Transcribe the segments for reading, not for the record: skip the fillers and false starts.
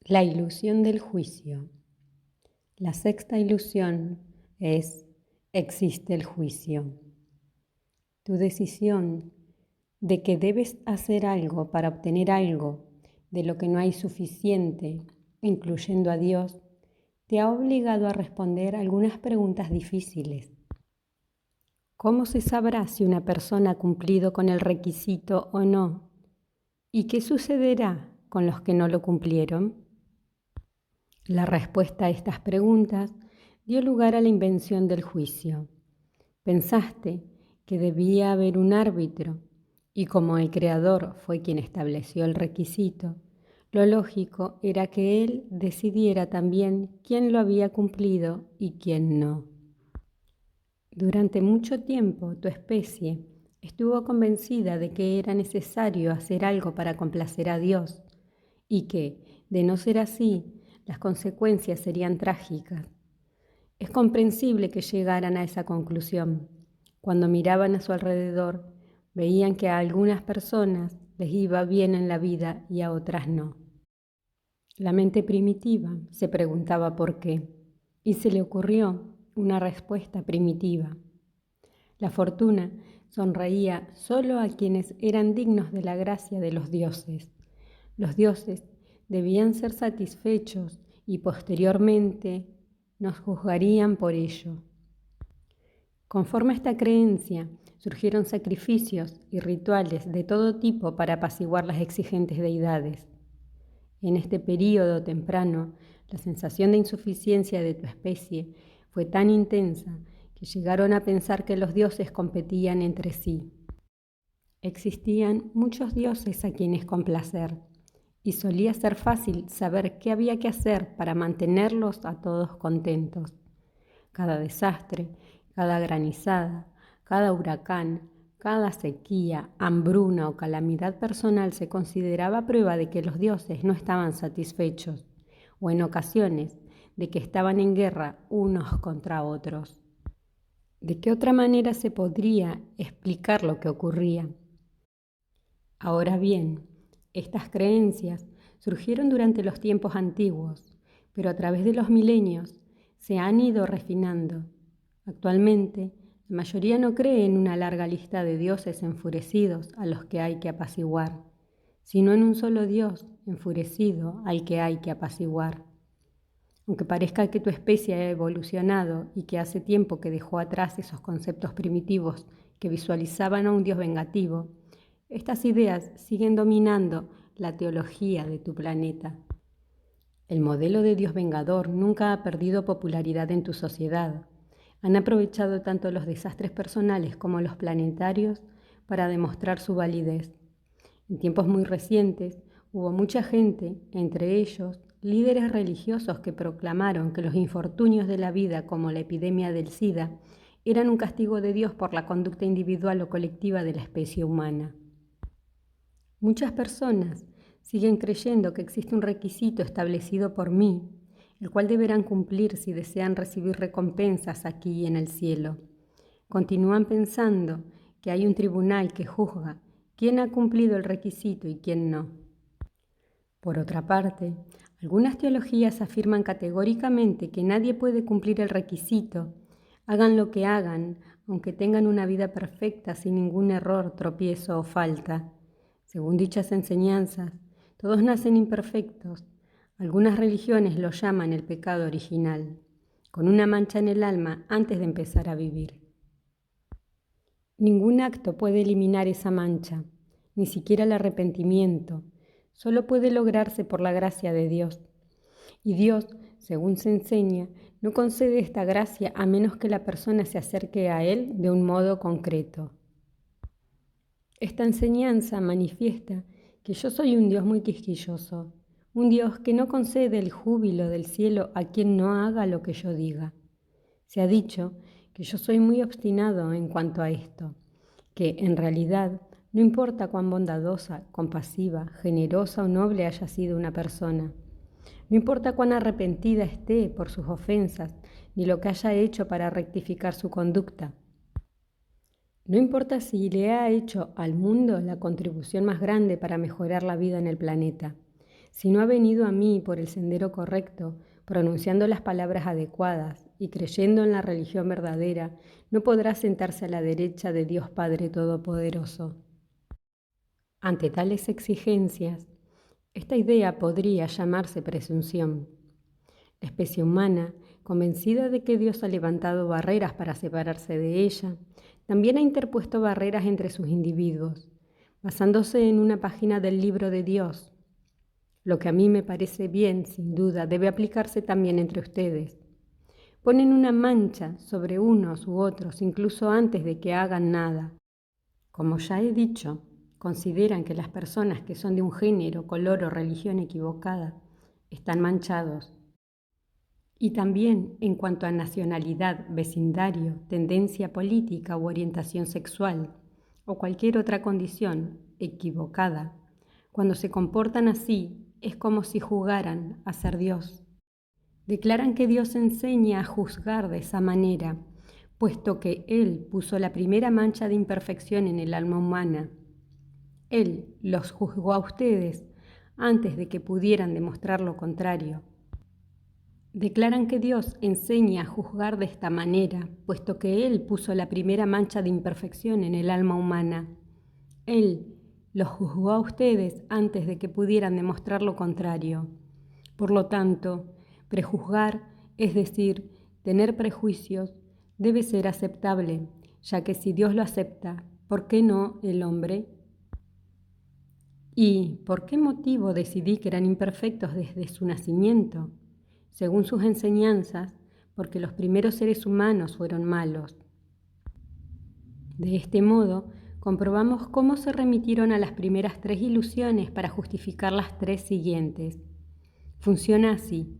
La ilusión del juicio. La sexta ilusión es: existe el juicio. Tu decisión de que debes hacer algo para obtener algo de lo que no hay suficiente, incluyendo a Dios, te ha obligado a responder algunas preguntas difíciles. ¿Cómo se sabrá si una persona ha cumplido con el requisito o no? ¿Y qué sucederá con los que no lo cumplieron? La respuesta a estas preguntas dio lugar a la invención del juicio. Pensaste que debía haber un árbitro y como el creador fue quien estableció el requisito, lo lógico era que él decidiera también quién lo había cumplido y quién no. Durante mucho tiempo tu especie estuvo convencida de que era necesario hacer algo para complacer a Dios y que, de no ser así, las consecuencias serían trágicas. Es comprensible que llegaran a esa conclusión. Cuando miraban a su alrededor, veían que a algunas personas les iba bien en la vida y a otras no. La mente primitiva se preguntaba por qué, y se le ocurrió una respuesta primitiva. La fortuna sonreía solo a quienes eran dignos de la gracia de los dioses. Los dioses debían ser satisfechos y posteriormente nos juzgarían por ello. Conforme a esta creencia, surgieron sacrificios y rituales de todo tipo para apaciguar las exigentes deidades. En este período temprano, la sensación de insuficiencia de tu especie fue tan intensa que llegaron a pensar que los dioses competían entre sí. Existían muchos dioses a quienes complacer, y solía ser fácil saber qué había que hacer para mantenerlos a todos contentos. Cada desastre, cada granizada, cada huracán, cada sequía, hambruna o calamidad personal se consideraba prueba de que los dioses no estaban satisfechos, o en ocasiones de que estaban en guerra unos contra otros. ¿De qué otra manera se podría explicar lo que ocurría? Ahora bien, estas creencias surgieron durante los tiempos antiguos, pero a través de los milenios se han ido refinando. Actualmente, la mayoría no cree en una larga lista de dioses enfurecidos a los que hay que apaciguar, sino en un solo Dios enfurecido al que hay que apaciguar. Aunque parezca que tu especie ha evolucionado y que hace tiempo que dejó atrás esos conceptos primitivos que visualizaban a un Dios vengativo, estas ideas siguen dominando la teología de tu planeta. El modelo de Dios vengador nunca ha perdido popularidad en tu sociedad. Han aprovechado tanto los desastres personales como los planetarios para demostrar su validez. En tiempos muy recientes hubo mucha gente, entre ellos líderes religiosos, que proclamaron que los infortunios de la vida, como la epidemia del SIDA, eran un castigo de Dios por la conducta individual o colectiva de la especie humana. Muchas personas siguen creyendo que existe un requisito establecido por mí, el cual deberán cumplir si desean recibir recompensas aquí y en el cielo. Continúan pensando que hay un tribunal que juzga quién ha cumplido el requisito y quién no. Por otra parte, algunas teologías afirman categóricamente que nadie puede cumplir el requisito, hagan lo que hagan, aunque tengan una vida perfecta sin ningún error, tropiezo o falta. Según dichas enseñanzas, todos nacen imperfectos. Algunas religiones lo llaman el pecado original, con una mancha en el alma antes de empezar a vivir. Ningún acto puede eliminar esa mancha, ni siquiera el arrepentimiento. Solo puede lograrse por la gracia de Dios. Y Dios, según se enseña, no concede esta gracia a menos que la persona se acerque a Él de un modo concreto. Esta enseñanza manifiesta que yo soy un Dios muy quisquilloso, un Dios que no concede el júbilo del cielo a quien no haga lo que yo diga. Se ha dicho que yo soy muy obstinado en cuanto a esto, que en realidad no importa cuán bondadosa, compasiva, generosa o noble haya sido una persona. No importa cuán arrepentida esté por sus ofensas, ni lo que haya hecho para rectificar su conducta. No importa si le ha hecho al mundo la contribución más grande para mejorar la vida en el planeta. Si no ha venido a mí por el sendero correcto, pronunciando las palabras adecuadas y creyendo en la religión verdadera, no podrá sentarse a la derecha de Dios Padre Todopoderoso. Ante tales exigencias, esta idea podría llamarse presunción. La especie humana, convencida de que Dios ha levantado barreras para separarse de ella, también ha interpuesto barreras entre sus individuos, basándose en una página del libro de Dios. Lo que a mí me parece bien, sin duda, debe aplicarse también entre ustedes. Ponen una mancha sobre unos u otros incluso antes de que hagan nada. Como ya he dicho, consideran que las personas que son de un género, color o religión equivocada están manchados. Y también en cuanto a nacionalidad, vecindario, tendencia política u orientación sexual o cualquier otra condición equivocada, cuando se comportan así es como si jugaran a ser Dios. Declaran que Dios enseña a juzgar de esa manera, puesto que Él puso la primera mancha de imperfección en el alma humana. Él los juzgó a ustedes antes de que pudieran demostrar lo contrario. Declaran que Dios enseña a juzgar de esta manera, puesto que Él puso la primera mancha de imperfección en el alma humana. Él los juzgó a ustedes antes de que pudieran demostrar lo contrario. Por lo tanto, prejuzgar, es decir, tener prejuicios, debe ser aceptable, ya que si Dios lo acepta, ¿por qué no el hombre? ¿Y por qué motivo decidí que eran imperfectos desde su nacimiento? Según sus enseñanzas, porque los primeros seres humanos fueron malos. De este modo, comprobamos cómo se remitieron a las primeras 3 ilusiones para justificar las 3 siguientes. Funciona así.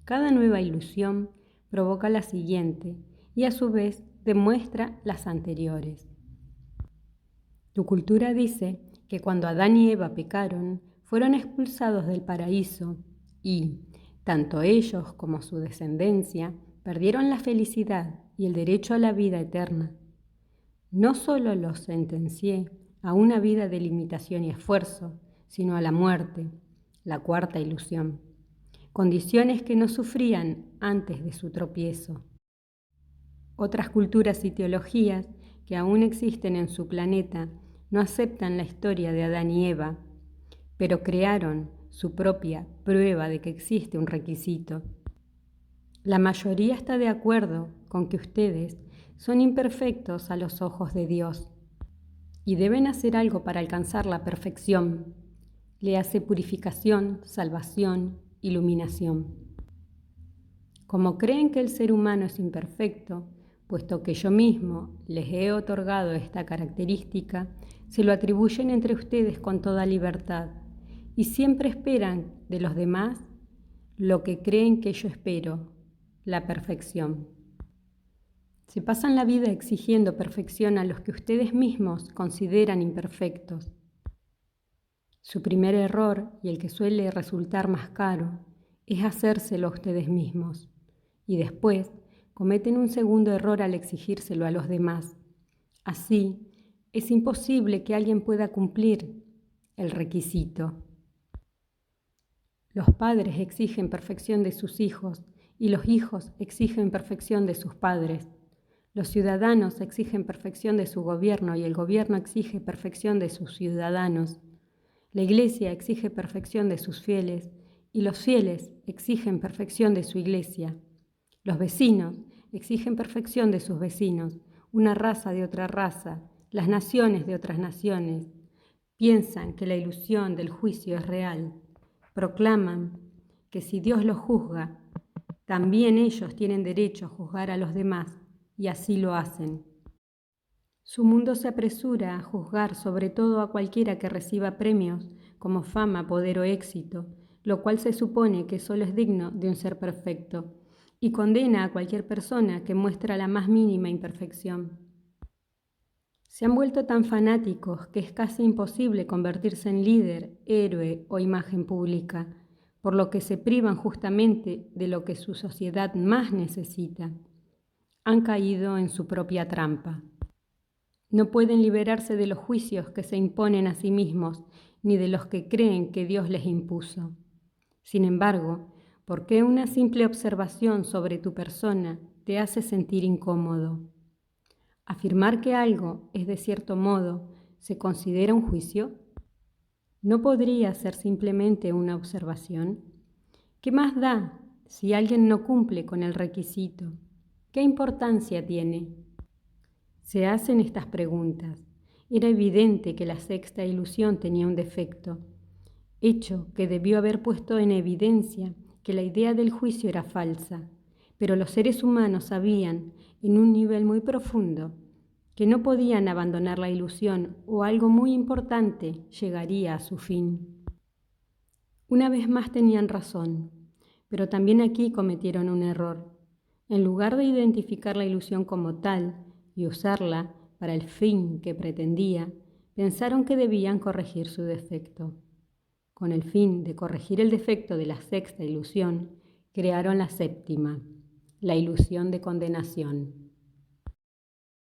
Cada nueva ilusión provoca la siguiente y a su vez demuestra las anteriores. Tu cultura dice que cuando Adán y Eva pecaron, fueron expulsados del paraíso y, tanto ellos como su descendencia, perdieron la felicidad y el derecho a la vida eterna. No solo los sentencié a una vida de limitación y esfuerzo, sino a la muerte, la cuarta ilusión, condiciones que no sufrían antes de su tropiezo. Otras culturas y teologías que aún existen en su planeta no aceptan la historia de Adán y Eva, pero crearon su propia prueba de que existe un requisito. La mayoría está de acuerdo con que ustedes son imperfectos a los ojos de Dios y deben hacer algo para alcanzar la perfección. Le hace purificación, salvación, iluminación. Como creen que el ser humano es imperfecto, puesto que yo mismo les he otorgado esta característica, se lo atribuyen entre ustedes con toda libertad y siempre esperan de los demás lo que creen que yo espero, la perfección. Se pasan la vida exigiendo perfección a los que ustedes mismos consideran imperfectos. Su primer error, y el que suele resultar más caro, es hacérselo a ustedes mismos, y después cometen un segundo error al exigírselo a los demás. Así, es imposible que alguien pueda cumplir el requisito. Los padres exigen perfección de sus hijos y los hijos exigen perfección de sus padres. Los ciudadanos exigen perfección de su gobierno y el gobierno exige perfección de sus ciudadanos. La iglesia exige perfección de sus fieles y los fieles exigen perfección de su iglesia. Los vecinos exigen perfección de sus vecinos, una raza de otra raza, las naciones de otras naciones. Piensan que la ilusión del juicio es real. Proclaman que si Dios los juzga, también ellos tienen derecho a juzgar a los demás, y así lo hacen. Su mundo se apresura a juzgar sobre todo a cualquiera que reciba premios como fama, poder o éxito, lo cual se supone que solo es digno de un ser perfecto, y condena a cualquier persona que muestra la más mínima imperfección. Se han vuelto tan fanáticos que es casi imposible convertirse en líder, héroe o imagen pública, por lo que se privan justamente de lo que su sociedad más necesita. Han caído en su propia trampa. No pueden liberarse de los juicios que se imponen a sí mismos, ni de los que creen que Dios les impuso. Sin embargo, ¿por qué una simple observación sobre tu persona te hace sentir incómodo? ¿Afirmar que algo es de cierto modo se considera un juicio? ¿No podría ser simplemente una observación? ¿Qué más da si alguien no cumple con el requisito? ¿Qué importancia tiene? Se hacen estas preguntas. Era evidente que la sexta ilusión tenía un defecto, hecho que debió haber puesto en evidencia que la idea del juicio era falsa, pero los seres humanos sabían, en un nivel muy profundo, que no podían abandonar la ilusión o algo muy importante llegaría a su fin. Una vez más tenían razón, pero también aquí cometieron un error. En lugar de identificar la ilusión como tal y usarla para el fin que pretendía, pensaron que debían corregir su defecto. Con el fin de corregir el defecto de la sexta ilusión, crearon la séptima, la ilusión de condenación.